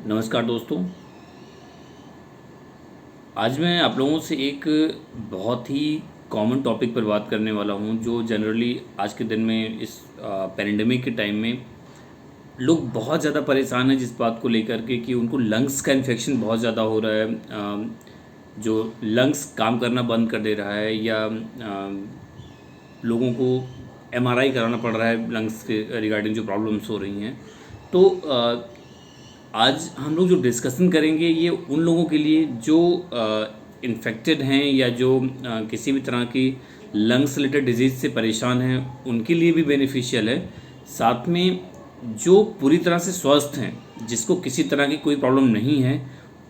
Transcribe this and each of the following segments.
नमस्कार दोस्तों। आज मैं आप लोगों से एक बहुत ही कॉमन टॉपिक पर बात करने वाला हूं, जो जनरली आज के दिन में इस पैंडेमिक के टाइम में लोग बहुत ज़्यादा परेशान हैं जिस बात को लेकर के कि उनको लंग्स का इन्फेक्शन बहुत ज़्यादा हो रहा है। जो लंग्स काम करना बंद कर दे रहा है या लोगों को एमआरआई कराना पड़ रहा है लंग्स के रिगार्डिंग जो प्रॉब्लम्स हो रही हैं। तो आज हम लोग जो डिस्कशन करेंगे ये उन लोगों के लिए जो इन्फेक्टेड हैं या जो किसी भी तरह की लंग्स रिलेटेड डिजीज़ से परेशान हैं, उनके लिए भी बेनिफिशियल है। साथ में जो पूरी तरह से स्वस्थ हैं, जिसको किसी तरह की कोई प्रॉब्लम नहीं है,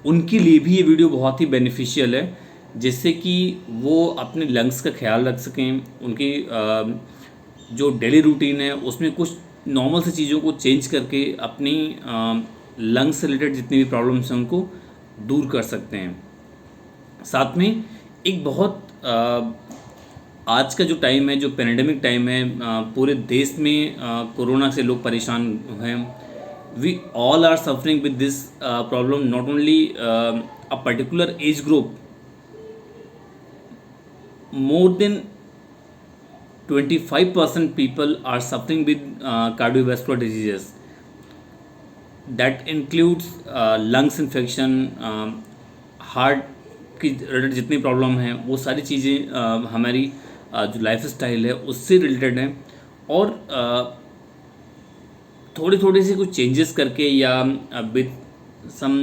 उनके लिए भी ये वीडियो बहुत ही बेनिफिशियल है, जिससे कि वो अपने लंग्स का ख्याल रख सकें। उनकी जो डेली रूटीन है उसमें कुछ नॉर्मल सी चीज़ों को चेंज करके अपनी लंग्स से रिलेटेड जितनी भी प्रॉब्लम्स हैं उनको दूर कर सकते हैं। साथ में एक बहुत आज का जो टाइम है, जो पैंडेमिक टाइम है, पूरे देश में कोरोना से लोग परेशान हैं। We all are suffering with this problem, not only a particular age group. More than 25% people are suffering with cardiovascular diseases. That includes lungs infection, heart की रिलेटेड जितनी प्रॉब्लम है वो सारी चीज़ें हमारी जो लाइफ स्टाइल है उससे रिलेटेड हैं। और थोड़ी थोड़ी सी कुछ चेंजेस करके या with some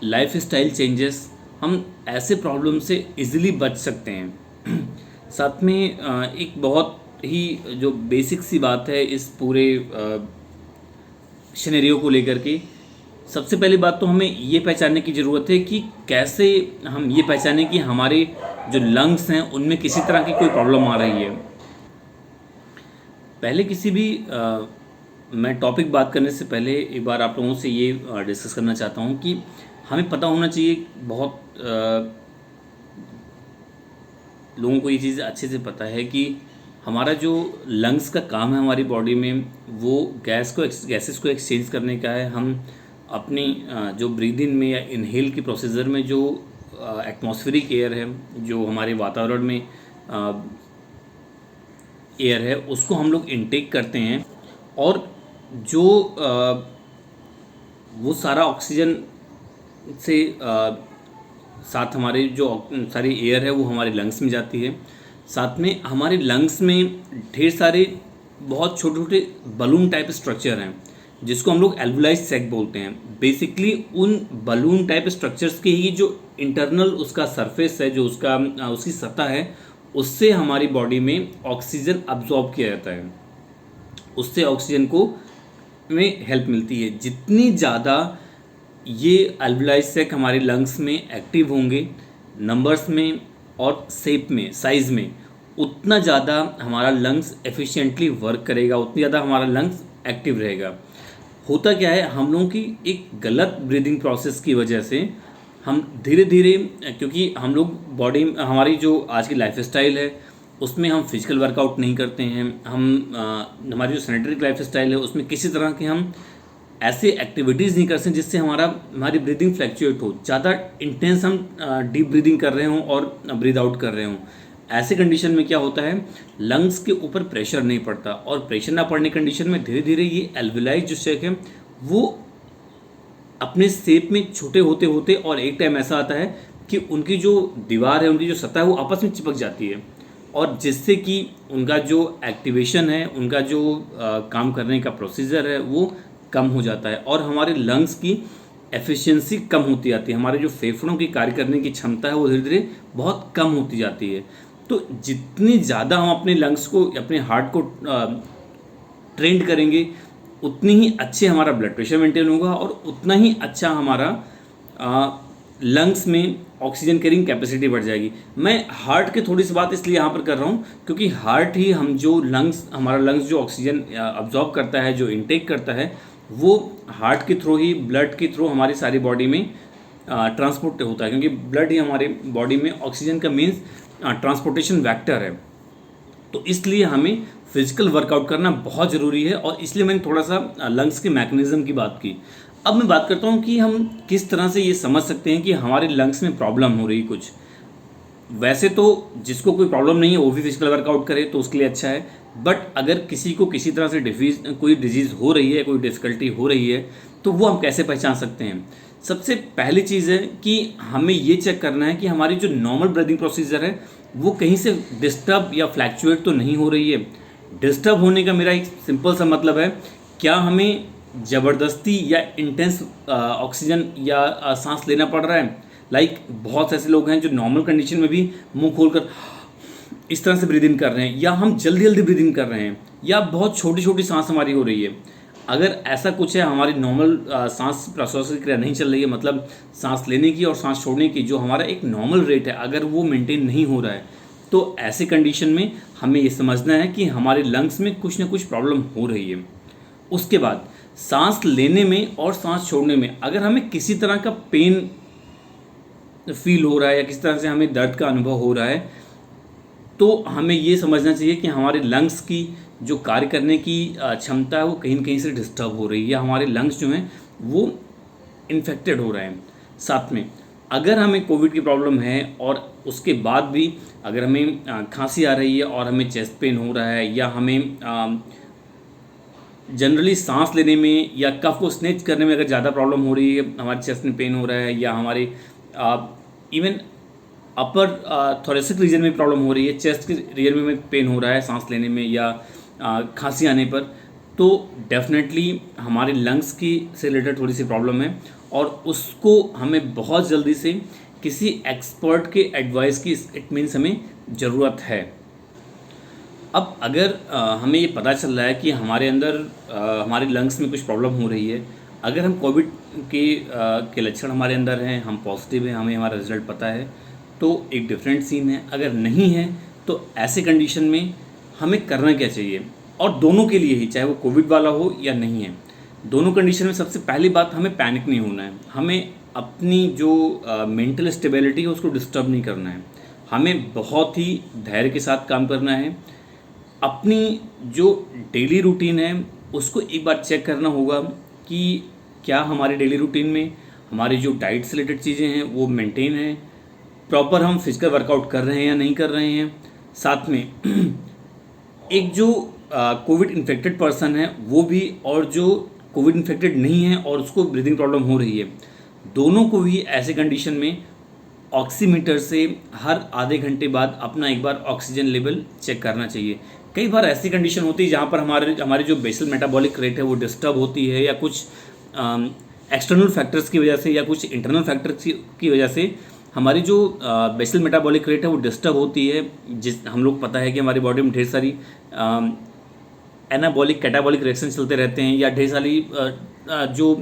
life style changes हम ऐसे प्रॉब्लम से इजीली बच सकते हैं। साथ में एक बहुत ही जो बेसिक सी बात है इस पूरे सिनेरियो को लेकर के, सबसे पहली बात तो हमें ये पहचानने की ज़रूरत है कि कैसे हम ये पहचानें कि हमारे जो लंग्स हैं उनमें किसी तरह की कोई प्रॉब्लम आ रही है। पहले किसी भी मैं टॉपिक बात करने से पहले एक बार आप लोगों से ये डिस्कस करना चाहता हूँ कि हमें पता होना चाहिए, बहुत लोगों को ये चीज़ अच्छे से पता है कि हमारा जो लंग्स का काम है हमारी बॉडी में, वो गैसेस को एक्सचेंज करने का है। हम अपनी जो ब्रीद इन में या इनहेल की प्रोसीजर में जो एटमॉस्फेरिक एयर है, जो हमारे वातावरण में एयर है, उसको हम लोग इनटेक करते हैं। और जो वो सारा ऑक्सीजन से साथ हमारे जो सारी एयर है वो हमारे लंग्स में जाती है। साथ में हमारे लंग्स में ढेर सारे बहुत छोटे छोटे बलून टाइप स्ट्रक्चर हैं, जिसको हम लोग एल्वुलाइज सैक बोलते हैं। बेसिकली उन बलून टाइप स्ट्रक्चर्स के ही जो इंटरनल उसका सरफेस है, जो उसकी सतह है, उससे हमारी बॉडी में ऑक्सीजन अब्जॉर्ब किया जाता है। उससे ऑक्सीजन को में हेल्प मिलती है। जितनी ज़्यादा ये एल्वुलाइज सैक हमारे लंग्स में एक्टिव होंगे नंबर्स में और शेप में, साइज़ में, उतना ज़्यादा हमारा लंग्स एफिशिएंटली वर्क करेगा, उतनी ज़्यादा हमारा लंग्स एक्टिव रहेगा। होता क्या है, हम लोगों की एक गलत ब्रीदिंग प्रोसेस की वजह से हम धीरे धीरे, क्योंकि हम लोग बॉडी, हमारी जो आज की लाइफ स्टाइल है उसमें हम फिजिकल वर्कआउट नहीं करते हैं। हमारी जो सैनिटरी लाइफ स्टाइल है उसमें किसी तरह के हम ऐसे एक्टिविटीज़ नहीं कर सकते जिससे हमारी ब्रीदिंग फ्लैक्चुएट हो, ज़्यादा इंटेंस हम डीप ब्रीदिंग कर रहे हों और ब्रीद आउट कर रहे हों। ऐसे कंडीशन में क्या होता है, लंग्स के ऊपर प्रेशर नहीं पड़ता, और प्रेशर ना पड़ने कंडीशन में धीरे धीरे ये एल्वुलाइज जो सैक है वो अपने शेप में छोटे होते होते, और एक टाइम ऐसा आता है कि उनकी जो दीवार है, उनकी जो सतह है, वो आपस में चिपक जाती है, और जिससे कि उनका जो एक्टिवेशन है, उनका जो काम करने का प्रोसीजर है वो कम हो जाता है, और हमारे लंग्स की एफिशिएंसी कम होती जाती है। हमारे जो फेफड़ों की कार्य करने की क्षमता है वो धीरे धीरे बहुत कम होती जाती है। तो जितनी ज़्यादा हम अपने लंग्स को, अपने हार्ट को ट्रेंड करेंगे, उतनी ही अच्छे हमारा ब्लड प्रेशर मेंटेन होगा, और उतना ही अच्छा हमारा लंग्स में ऑक्सीजन कैरिंग कैपेसिटी बढ़ जाएगी। मैं हार्ट की थोड़ी सी बात इसलिए यहाँ पर कर रहा हूँ क्योंकि हार्ट ही हमारा लंग्स जो ऑक्सीजन अब्जॉर्ब करता है, जो इनटेक करता है, वो हार्ट के थ्रू ही, ब्लड के थ्रू हमारी सारी बॉडी में ट्रांसपोर्ट होता है, क्योंकि ब्लड ही हमारे बॉडी में ऑक्सीजन का मीन्स ट्रांसपोर्टेशन वेक्टर है। तो इसलिए हमें फिजिकल वर्कआउट करना बहुत ज़रूरी है, और इसलिए मैंने थोड़ा सा लंग्स के मैकेनिज्म की बात की। अब मैं बात करता हूँ कि हम किस तरह से ये समझ सकते हैं कि हमारे लंग्स में प्रॉब्लम हो रही कुछ। वैसे तो जिसको कोई प्रॉब्लम नहीं है वो भी फिजिकल वर्कआउट करे तो उसके लिए अच्छा है, बट अगर किसी को किसी तरह से कोई डिजीज़ हो रही है, कोई डिफ़िकल्टी हो रही है, तो वो हम कैसे पहचान सकते हैं? सबसे पहली चीज़ है कि हमें ये चेक करना है कि हमारी जो नॉर्मल ब्रीदिंग प्रोसीजर है वो कहीं से डिस्टर्ब या फ्लैक्चुएट तो नहीं हो रही है। डिस्टर्ब होने का मेरा एक सिंपल सा मतलब है, क्या हमें ज़बरदस्ती या इंटेंस ऑक्सीजन या सांस लेना पड़ रहा है? बहुत ऐसे लोग हैं जो नॉर्मल कंडीशन में भी मुंह खोलकर इस तरह से ब्रीद इन कर रहे हैं, या हम जल्दी जल्दी ब्रीद इन कर रहे हैं, या बहुत छोटी छोटी सांस हमारी हो रही है। अगर ऐसा कुछ है, हमारी नॉर्मल सांस प्रश्वास की क्रिया नहीं चल रही है, मतलब सांस लेने की और सांस छोड़ने की जो हमारा एक नॉर्मल रेट है अगर वो मेंटेन नहीं हो रहा है, तो ऐसे कंडीशन में हमें ये समझना है कि हमारे लंग्स में कुछ ना कुछ प्रॉब्लम हो रही है। उसके बाद सांस लेने में और सांस छोड़ने में अगर हमें किसी तरह का पेन फील हो रहा है या किसी तरह से हमें दर्द का अनुभव हो रहा है, तो हमें ये समझना चाहिए कि हमारे लंग्स की जो कार्य करने की क्षमता है वो कहीं न कहीं से डिस्टर्ब हो रही है, या हमारे लंग्स जो हैं वो इन्फेक्टेड हो रहे हैं। साथ में अगर हमें कोविड की प्रॉब्लम है और उसके बाद भी अगर हमें खांसी आ रही है और हमें चेस्ट पेन हो रहा है, या हमें जनरली सांस लेने में या कफ को स्नेच करने में अगर ज़्यादा प्रॉब्लम हो रही है, हमारे चेस्ट में पेन हो रहा है, या हमारे इवन अपर थोरेसिक रीजन में प्रॉब्लम हो रही है, चेस्ट के रीजन में पेन हो रहा है सांस लेने में या खांसी आने पर, तो डेफिनेटली हमारे लंग्स की से रिलेटेड थोड़ी सी प्रॉब्लम है, और उसको हमें बहुत जल्दी से किसी एक्सपर्ट के एडवाइस की इट मीन्स हमें ज़रूरत है। अब अगर हमें ये पता चल रहा है कि हमारे अंदर हमारे लंग्स में कुछ प्रॉब्लम हो रही है, अगर हम कोविड के लक्षण हमारे अंदर हैं, हम पॉजिटिव हैं, हमें हमारा रिजल्ट पता है, तो एक डिफरेंट सीन है। अगर नहीं है तो ऐसे कंडीशन में हमें करना क्या चाहिए, और दोनों के लिए ही, चाहे वो कोविड वाला हो या नहीं है, दोनों कंडीशन में सबसे पहली बात हमें पैनिक नहीं होना है। हमें अपनी जो मेंटल स्टेबिलिटी है उसको डिस्टर्ब नहीं करना है। हमें बहुत ही धैर्य के साथ काम करना है। अपनी जो डेली रूटीन है उसको एक बार चेक करना होगा कि क्या हमारे डेली रूटीन में हमारी जो डाइट से रिलेटेड चीज़ें हैं वो मेंटेन है, प्रॉपर हम फिजिकल वर्कआउट कर रहे हैं या नहीं कर रहे हैं। साथ में एक जो कोविड इन्फेक्टेड पर्सन है वो भी, और जो कोविड इन्फेक्टेड नहीं है और उसको ब्रीदिंग प्रॉब्लम हो रही है, दोनों को भी ऐसे कंडीशन में ऑक्सीमीटर से हर आधे घंटे बाद अपना एक बार ऑक्सीजन लेवल चेक करना चाहिए। कई बार ऐसी कंडीशन होती है जहाँ पर हमारे जो बेसल मेटाबॉलिक रेट है वो डिस्टर्ब होती है, या कुछ एक्सटर्नल फैक्टर्स की वजह से या कुछ इंटरनल फैक्टर्स की वजह से हमारी जो बेसल मेटाबॉलिक रेट है वो डिस्टर्ब होती है। हम लोग पता है कि हमारी बॉडी में ढेर सारी एनाबॉलिक कैटाबॉलिक रिएक्शन चलते रहते हैं, या ढेर सारी जो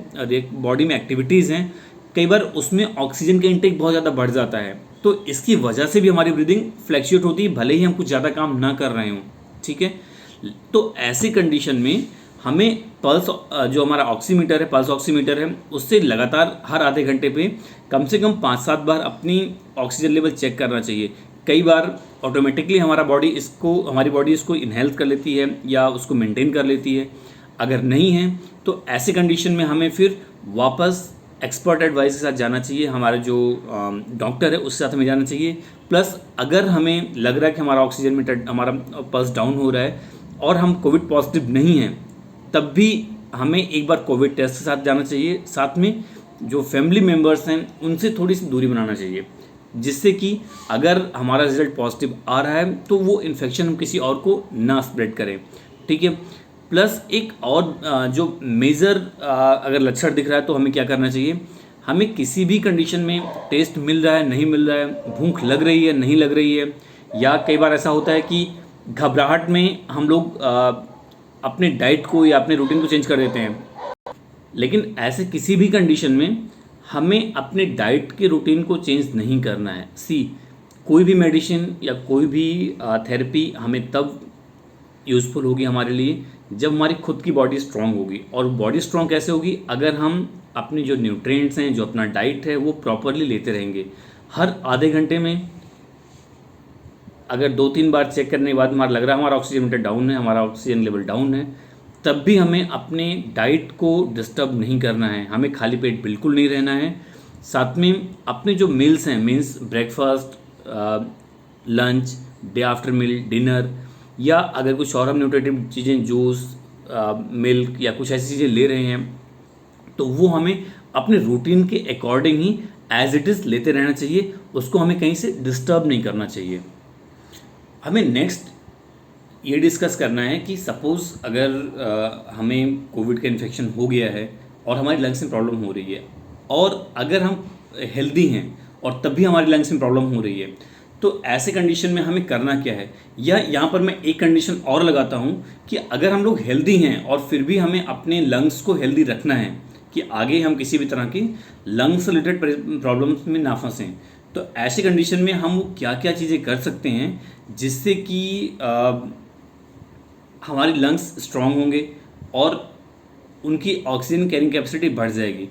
बॉडी में एक्टिविटीज़ हैं, कई बार उसमें ऑक्सीजन का इंटेक बहुत ज़्यादा बढ़ जाता है, तो इसकी वजह से भी हमारी ब्रीदिंग फ्लैक्चुएट होती है, भले ही हम कुछ ज़्यादा काम ना कर रहे हों। ठीक है, तो ऐसी कंडीशन में हमें पल्स, जो हमारा ऑक्सीमीटर है, पल्स ऑक्सीमीटर है, उससे लगातार हर आधे घंटे पे कम से कम 5-7 बार अपनी ऑक्सीजन लेवल चेक करना चाहिए। कई बार ऑटोमेटिकली हमारी बॉडी इसको इनहेल कर लेती है या उसको मेंटेन कर लेती है। अगर नहीं है तो ऐसे कंडीशन में हमें फिर वापस एक्सपर्ट एडवाइस के साथ जाना चाहिए, हमारे जो डॉक्टर है उसके साथ हमें जाना चाहिए। प्लस अगर हमें लग रहा है कि हमारा ऑक्सीजन मीटर, हमारा पल्स डाउन हो रहा है और हम कोविड पॉजिटिव नहीं हैं, तब भी हमें एक बार कोविड टेस्ट के साथ जाना चाहिए। साथ में जो फैमिली मेम्बर्स हैं उनसे थोड़ी सी दूरी बनाना चाहिए, जिससे कि अगर हमारा रिजल्ट पॉजिटिव आ रहा है तो वो इन्फेक्शन हम किसी और को ना स्प्रेड करें। ठीक है, प्लस एक और जो मेजर अगर लक्षण दिख रहा है तो हमें क्या करना चाहिए, हमें किसी भी कंडीशन में टेस्ट मिल रहा है नहीं मिल रहा है, भूख लग रही है नहीं लग रही है, या कई बार ऐसा होता है कि घबराहट में हम लोग अपने डाइट को या अपने रूटीन को चेंज कर देते हैं, लेकिन ऐसे किसी भी कंडीशन में हमें अपने डाइट के रूटीन को चेंज नहीं करना है। कोई भी मेडिसिन या कोई भी थेरेपी हमें तब यूज़फुल होगी हमारे लिए जब हमारी खुद की बॉडी स्ट्रांग होगी। और बॉडी स्ट्रांग कैसे होगी, अगर हम अपनी जो न्यूट्रिएंट्स हैं, जो अपना डाइट है वो प्रॉपरली लेते रहेंगे। हर आधे घंटे में अगर 2-3 बार चेक करने के बाद हमारा लग रहा है हमारा ऑक्सीजन मीटर डाउन है, हमारा ऑक्सीजन लेवल डाउन है, तब भी हमें अपने डाइट को डिस्टर्ब नहीं करना है, हमें खाली पेट बिल्कुल नहीं रहना है। साथ में अपने जो मील्स हैं, means breakfast, lunch, day after meal, dinner, या अगर कुछ और हम न्यूट्रिटिव चीज़ें, जूस, मिल्क या कुछ ऐसी चीज़ें ले रहे हैं, तो वो हमें अपने रूटीन के अकॉर्डिंग ही एज इट इज़ लेते रहना चाहिए, उसको हमें कहीं से डिस्टर्ब नहीं करना चाहिए। हमें नेक्स्ट ये डिस्कस करना है कि सपोज़ अगर हमें कोविड का इन्फेक्शन हो गया है और हमारी लंग्स में प्रॉब्लम हो रही है, और अगर हम हेल्दी हैं और तब भी हमारी लंग्स में प्रॉब्लम हो रही है, तो ऐसे कंडीशन में हमें करना क्या है। या यहाँ पर मैं एक कंडीशन और लगाता हूँ कि अगर हम लोग हेल्दी हैं और फिर भी हमें अपने लंग्स को हेल्दी रखना है कि आगे हम किसी भी तरह की लंग्स रिलेटेड प्रॉब्लम्स में ना फंसें, तो ऐसी कंडीशन में हम वो क्या क्या चीज़ें कर सकते हैं जिससे कि हमारी लंग्स स्ट्रांग होंगे और उनकी ऑक्सीजन कैरिंग कैपेसिटी बढ़ जाएगी।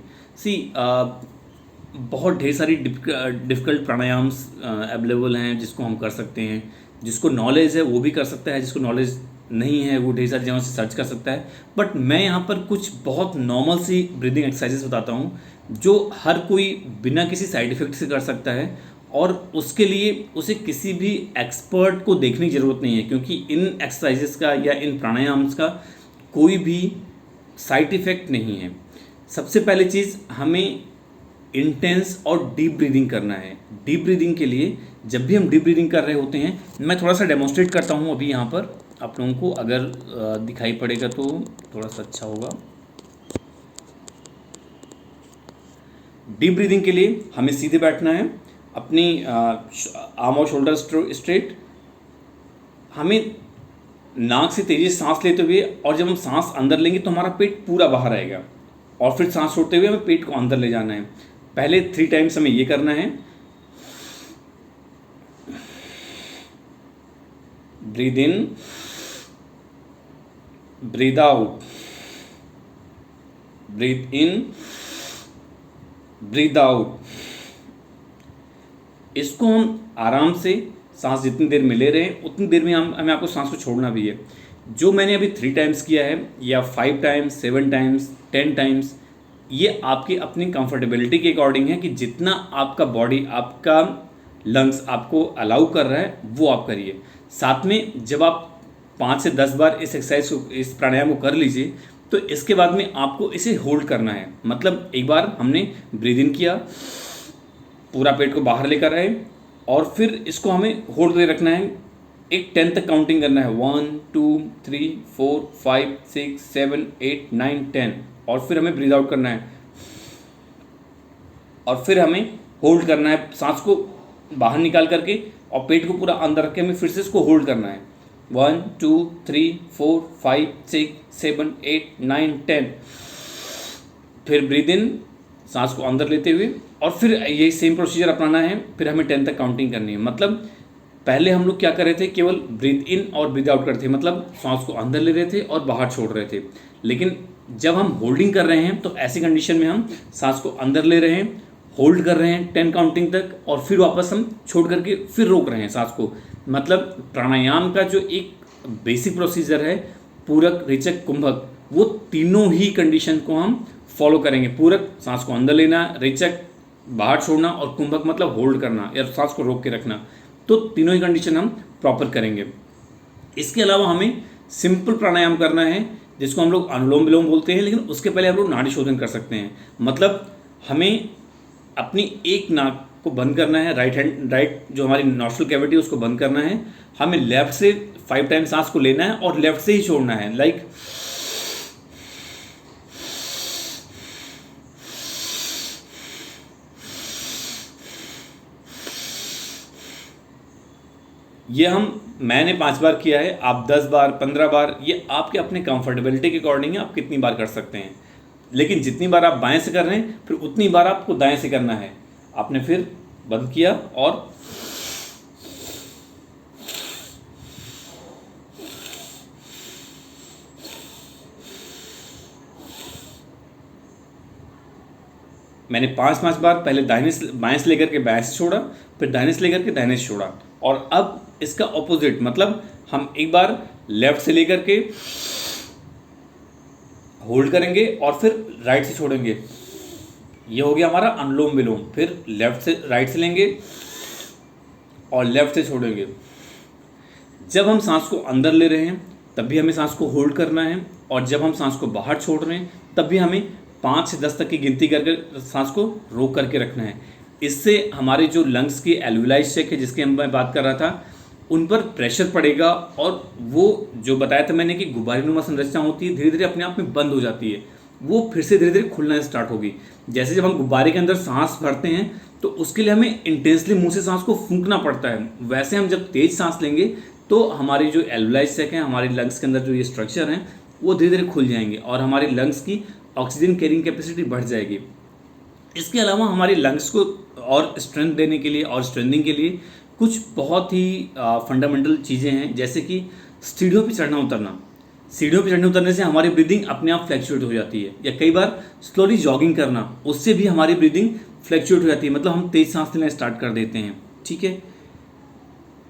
बहुत ढेर सारी डिफ़िकल्ट प्राणायाम्स अवेलेबल हैं जिसको हम कर सकते हैं। जिसको नॉलेज है वो भी कर सकता है, जिसको नॉलेज नहीं है वो ढेर सारी जगहों से सर्च कर सकता है। बट मैं यहाँ पर कुछ बहुत नॉर्मल सी ब्रीदिंग एक्सरसाइजेस बताता हूँ जो हर कोई बिना किसी साइड इफ़ेक्ट से कर सकता है, और उसके लिए उसे किसी भी एक्सपर्ट को देखने की ज़रूरत नहीं है, क्योंकि इन एक्सरसाइजेस का या इन प्राणायाम्स का कोई भी साइड इफ़ेक्ट नहीं है। सबसे पहली चीज़, हमें इंटेंस और डीप ब्रीदिंग करना है। डीप ब्रीदिंग के लिए जब भी हम डीप ब्रीदिंग कर रहे होते हैं, मैं थोड़ा सा डेमोन्स्ट्रेट करता हूँ अभी यहाँ पर आप लोगों को, अगर दिखाई पड़ेगा तो थोड़ा सा अच्छा होगा। डीप ब्रीदिंग के लिए हमें सीधे बैठना है, अपनी आर्म और शोल्डर स्ट्रेट, हमें नाक से तेजी से सांस लेते हुए, और जब हम सांस अंदर लेंगे तो हमारा पेट पूरा बाहर आएगा, और फिर सांस छोड़ते हुए हमें पेट को अंदर ले जाना है। पहले 3 टाइम्स हमें ये करना है। Breathe in, breathe out, breathe in, breathe out. इसको हम आराम से सांस जितनी देर में ले रहे हैं उतनी देर में हमें आपको सांस को छोड़ना भी है। जो मैंने अभी 3 टाइम्स किया है, या 5 टाइम्स, 7 टाइम्स, 10 टाइम्स, ये आपकी अपनी कंफर्टेबिलिटी के अकॉर्डिंग है कि जितना आपका बॉडी, आपका लंग्स आपको अलाउ कर रहा है वो आप करिए। साथ में जब आप 5 से 10 बार इस एक्सरसाइज को, इस प्राणायाम को कर लीजिए, तो इसके बाद में आपको इसे होल्ड करना है। मतलब एक बार हमने ब्रीद इन किया, पूरा पेट को बाहर लेकर आए, और फिर इसको हमें होल्ड करके रखना है। एक 10 तक काउंटिंग करना है, 1 2 3 4 5 6 7 8 9 10, और फिर हमें ब्रीद आउट करना है, और फिर हमें होल्ड करना है, सांस को बाहर निकाल करके और पेट को पूरा अंदर रख के हमें फिर से इसको होल्ड करना है। 1 2 3 4 5 6 7 8 9 10, फिर ब्रीद इन, सांस को अंदर लेते हुए, और फिर यही सेम प्रोसीजर अपनाना है। फिर हमें 10 तक काउंटिंग करनी है। मतलब पहले हम लोग क्या कर रहे थे, केवल ब्रीद इन और ब्रीद आउट करते थे, मतलब सांस को अंदर ले रहे थे और बाहर छोड़ रहे थे। लेकिन जब हम होल्डिंग कर रहे हैं तो ऐसी कंडीशन में हम सांस को अंदर ले रहे हैं, होल्ड कर रहे हैं 10 काउंटिंग तक, और फिर वापस हम छोड़ करके फिर रोक रहे हैं सांस को। मतलब प्राणायाम का जो एक बेसिक प्रोसीजर है, पूरक, रेचक, कुंभक, वो तीनों ही कंडीशन को हम फॉलो करेंगे। पूरक, सांस को अंदर लेना, रेचक, बाहर छोड़ना, और कुंभक मतलब होल्ड करना या सांस को रोक के रखना। तो तीनों ही कंडीशन हम प्रॉपर करेंगे। इसके अलावा हमें सिंपल प्राणायाम करना है जिसको हम लोग अनुलोम विलोम बोलते हैं, लेकिन उसके पहले हम लोग नाड़ी शोधन कर सकते हैं। मतलब हमें अपनी एक नाक को बंद करना है, राइट जो हमारी नॉस्ट्रल कैविटी है उसको बंद करना है। हमें लेफ्ट से 5 टाइम सांस को लेना है और लेफ्ट से ही छोड़ना है। लाइक ये मैंने 5 बार किया है, आप 10 बार, 15 बार, ये आपके अपने कंफर्टेबिलिटी के अकॉर्डिंग है, आप कितनी बार कर सकते हैं। लेकिन जितनी बार आप बाएं से कर रहे हैं फिर उतनी बार आपको दाएं से करना है। आपने फिर बंद किया और मैंने 5 बार पहले बाएं से लेकर के बाएं से छोड़ा, फिर दाहिने से लेकर के दाहिने से छोड़ा, और अब इसका ऑपोजिट, मतलब हम एक बार लेफ्ट से लेकर के होल्ड करेंगे और फिर राइट से छोड़ेंगे, ये हो गया हमारा अनुलोम विलोम। फिर लेफ्ट से राइट से लेंगे और लेफ्ट से छोड़ेंगे। जब हम सांस को अंदर ले रहे हैं तब भी हमें सांस को होल्ड करना है, और जब हम सांस को बाहर छोड़ रहे हैं तब भी हमें 5 से 10 तक की गिनती करके सांस को रोक करके रखना है। इससे हमारे जो लंग्स की एल्वियोलाई चेक है, जिसकी मैं बात कर रहा था, उन पर प्रेशर पड़ेगा, और वो जो बताया था मैंने कि गुब्बारेनुमा संरचना होती है, धीरे धीरे अपने आप में बंद हो जाती है, वो फिर से धीरे धीरे खुलना स्टार्ट होगी। जैसे जब हम गुब्बारे के अंदर सांस भरते हैं तो उसके लिए हमें इंटेंसली मुंह से सांस को फूंकना पड़ता है, वैसे हम जब तेज सांस लेंगे तो हमारी जो एल्वियोलाई चेक है, हमारे लंग्स के अंदर जो ये स्ट्रक्चर हैं, वो धीरे धीरे खुल जाएंगे और हमारी लंग्स की ऑक्सीजन कैरिंग कैपेसिटी बढ़ जाएगी। इसके अलावा हमारी लंग्स को और स्ट्रेंथ देने के लिए और स्ट्रेंथनिंग के लिए कुछ बहुत ही फंडामेंटल चीज़ें हैं, जैसे कि सीढ़ियों पे चढ़ना उतरना। सीढ़ियों पे चढ़ने उतरने से हमारी ब्रीदिंग अपने आप फ्लैक्चुएट हो जाती है, या कई बार स्लोली जॉगिंग करना, उससे भी हमारी ब्रीदिंग फ्लैक्चुएट हो जाती है, मतलब हम तेज सांस लेना स्टार्ट कर देते हैं। ठीक है,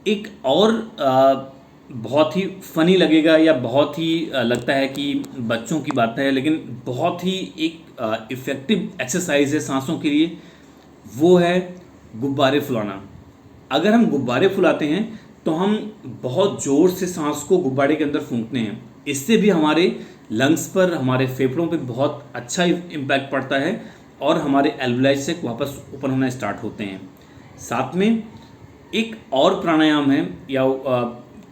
एक और बहुत ही फनी लगेगा या बहुत ही लगता है कि बच्चों की बात है, लेकिन बहुत ही एक इफ़ेक्टिव एक्सरसाइज है सांसों के लिए, वो है गुब्बारे फुलाना। अगर हम गुब्बारे फुलाते हैं तो हम बहुत ज़ोर से सांस को गुब्बारे के अंदर फूंकते हैं, इससे भी हमारे लंग्स पर, हमारे फेफड़ों पे बहुत अच्छा इम्पैक्ट पड़ता है और हमारे एल्वियोलाई से वापस ओपन होना स्टार्ट होते हैं। साथ में एक और प्राणायाम है, या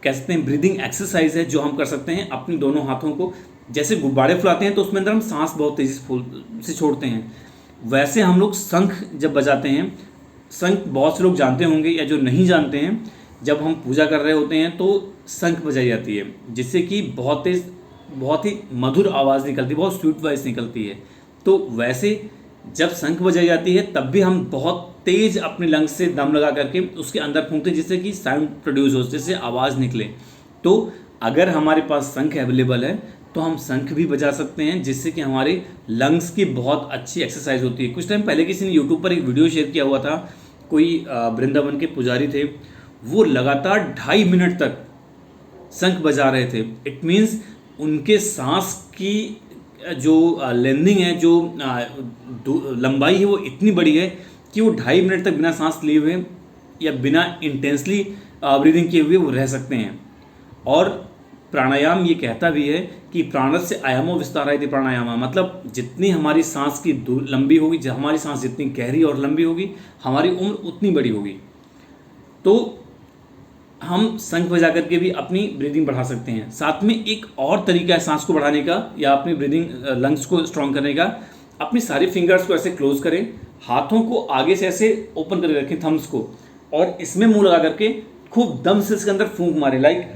कह सकते हैं ब्रीदिंग एक्सरसाइज है, जो हम कर सकते हैं अपने दोनों हाथों को। जैसे गुब्बारे फुलाते हैं तो उसमें अंदर हम सांस बहुत तेज़ी से छोड़ते हैं, वैसे हम लोग शंख जब बजाते हैं, शंख बहुत से लोग जानते होंगे या जो नहीं जानते हैं, जब हम पूजा कर रहे होते हैं तो शंख बजाई जाती है, जिससे कि बहुत तेज, बहुत ही मधुर आवाज़ निकलती है, बहुत स्वीट वॉइस निकलती है। तो वैसे जब शंख बजाई जाती है तब भी हम बहुत तेज अपने लंग्स से दम लगा करके उसके अंदर फूंकते हैं, जिससे कि साउंड प्रोड्यूस हो, जिससे आवाज़ निकले। तो अगर हमारे पास शंख अवेलेबल है तो हम शंख भी बजा सकते हैं, जिससे कि हमारे लंग्स की बहुत अच्छी एक्सरसाइज होती है। कुछ टाइम पहले किसी ने यूट्यूब पर एक वीडियो शेयर किया हुआ था, कोई वृंदावन के पुजारी थे, वो लगातार 2.5 मिनट तक शंख बजा रहे थे। इट मीन्स उनके सांस की जो लेंथिंग है, जो लंबाई है, वो इतनी बड़ी है कि वो 2.5 मिनट तक बिना सांस लिए हुए या बिना इंटेंसली ब्रीदिंग किए हुए वो रह सकते हैं। और प्राणायाम ये कहता भी है कि प्राणस्य आयामो विस्तारायति प्राणायाम, मतलब जितनी हमारी सांस की लंबी होगी, हमारी सांस जितनी गहरी और लंबी होगी, हमारी उम्र उतनी बड़ी होगी। तो हम शंख बजा करके भी अपनी ब्रीदिंग बढ़ा सकते हैं। साथ में एक और तरीका है सांस को बढ़ाने का या अपनी ब्रीदिंग लंग्स को स्ट्रॉन्ग करने का। अपनी सारी फिंगर्स को ऐसे क्लोज करें, हाथों को आगे से ऐसे ओपन करके रखें, थम्स को, और इसमें मुंह लगा करके खूब दम से इसके अंदर फूंक मारे, लाइक।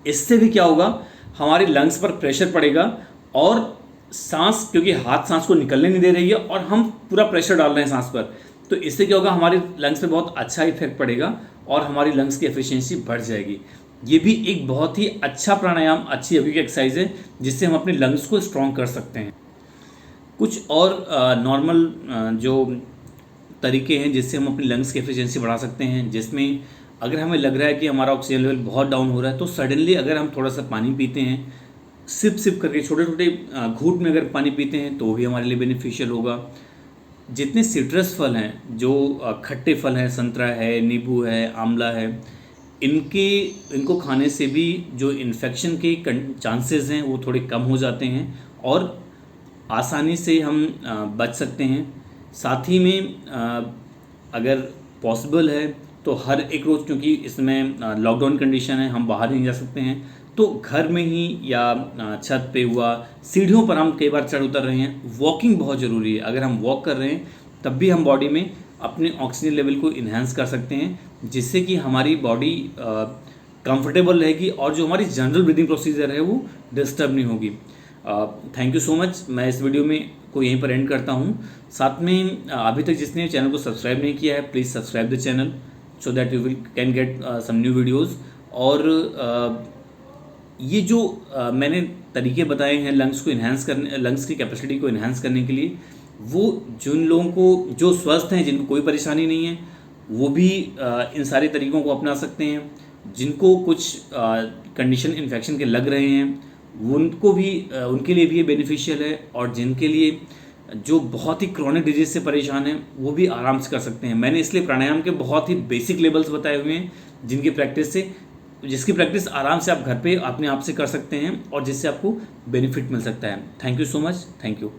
इससे भी क्या होगा, हमारे लंग्स पर प्रेशर पड़ेगा और सांस, क्योंकि हाथ सांस को निकलने नहीं दे रही है और हम पूरा प्रेशर डाल रहे हैं सांस पर, तो इससे क्या होगा, हमारे लंग्स पे बहुत अच्छा इफेक्ट पड़ेगा और हमारी लंग्स की एफिशिएंसी बढ़ जाएगी। ये भी एक बहुत ही अच्छा प्राणायाम, अच्छी योगिक एक्सरसाइज है, जिससे हम अपने लंग्स को स्ट्रॉन्ग कर सकते हैं। कुछ और नॉर्मल जो तरीके हैं जिससे हम अपनी लंग्स की एफिशिएंसी बढ़ा सकते हैं, जिसमें अगर हमें लग रहा है कि हमारा ऑक्सीजन लेवल बहुत डाउन हो रहा है, तो सडनली अगर हम थोड़ा सा पानी पीते हैं, सिप सिप करके, छोटे छोटे घूंट में अगर पानी पीते हैं, तो भी हमारे लिए बेनिफिशियल होगा। जितने सिट्रस फल हैं, जो खट्टे फल हैं, संतरा है, नींबू है, आंवला है, इनको खाने से भी जो इन्फेक्शन के चांसेस हैं वो थोड़े कम हो जाते हैं और आसानी से हम बच सकते हैं। साथ ही में अगर पॉसिबल है तो हर एक रोज़, क्योंकि इसमें लॉकडाउन कंडीशन है, हम बाहर नहीं जा सकते हैं, तो घर में ही या छत पे हुआ, सीढ़ियों पर हम कई बार चढ़ उतर रहे हैं, वॉकिंग बहुत ज़रूरी है। अगर हम वॉक कर रहे हैं तब भी हम बॉडी में अपने ऑक्सीजन लेवल को इन्हेंस कर सकते हैं, जिससे कि हमारी बॉडी कंफर्टेबल रहेगी और जो हमारी जनरल ब्रीदिंग प्रोसीजर है वो डिस्टर्ब नहीं होगी। Thank you so much. मैं इस वीडियो में को यहीं पर एंड करता हूँ। साथ में अभी तक जिसने चैनल को सब्सक्राइब नहीं किया है, please subscribe the channel so that you will can get some new videos. और ये जो मैंने तरीके बताए हैं लंग्स को इन्हांस करने, लंग्स की कैपेसिटी को इन्हांस करने के लिए, वो जिन लोगों को जो स्वस्थ हैं, जिनको कोई परेशानी नहीं है, वो भी इन सारे तरीकों को अपना सकते हैं। जिनको कुछ कंडीशन इन्फेक्शन के लग रहे हैं उनको भी उनके लिए भी ये बेनिफिशियल है, और जिनके लिए जो बहुत ही क्रॉनिक डिजीज से परेशान हैं वो भी आराम से कर सकते हैं। मैंने इसलिए प्राणायाम के बहुत ही बेसिक लेवल्स बताए हुए हैं जिसकी प्रैक्टिस आराम से आप घर पे अपने आप से कर सकते हैं और जिससे आपको बेनिफिट मिल सकता है। Thank you so much. Thank you.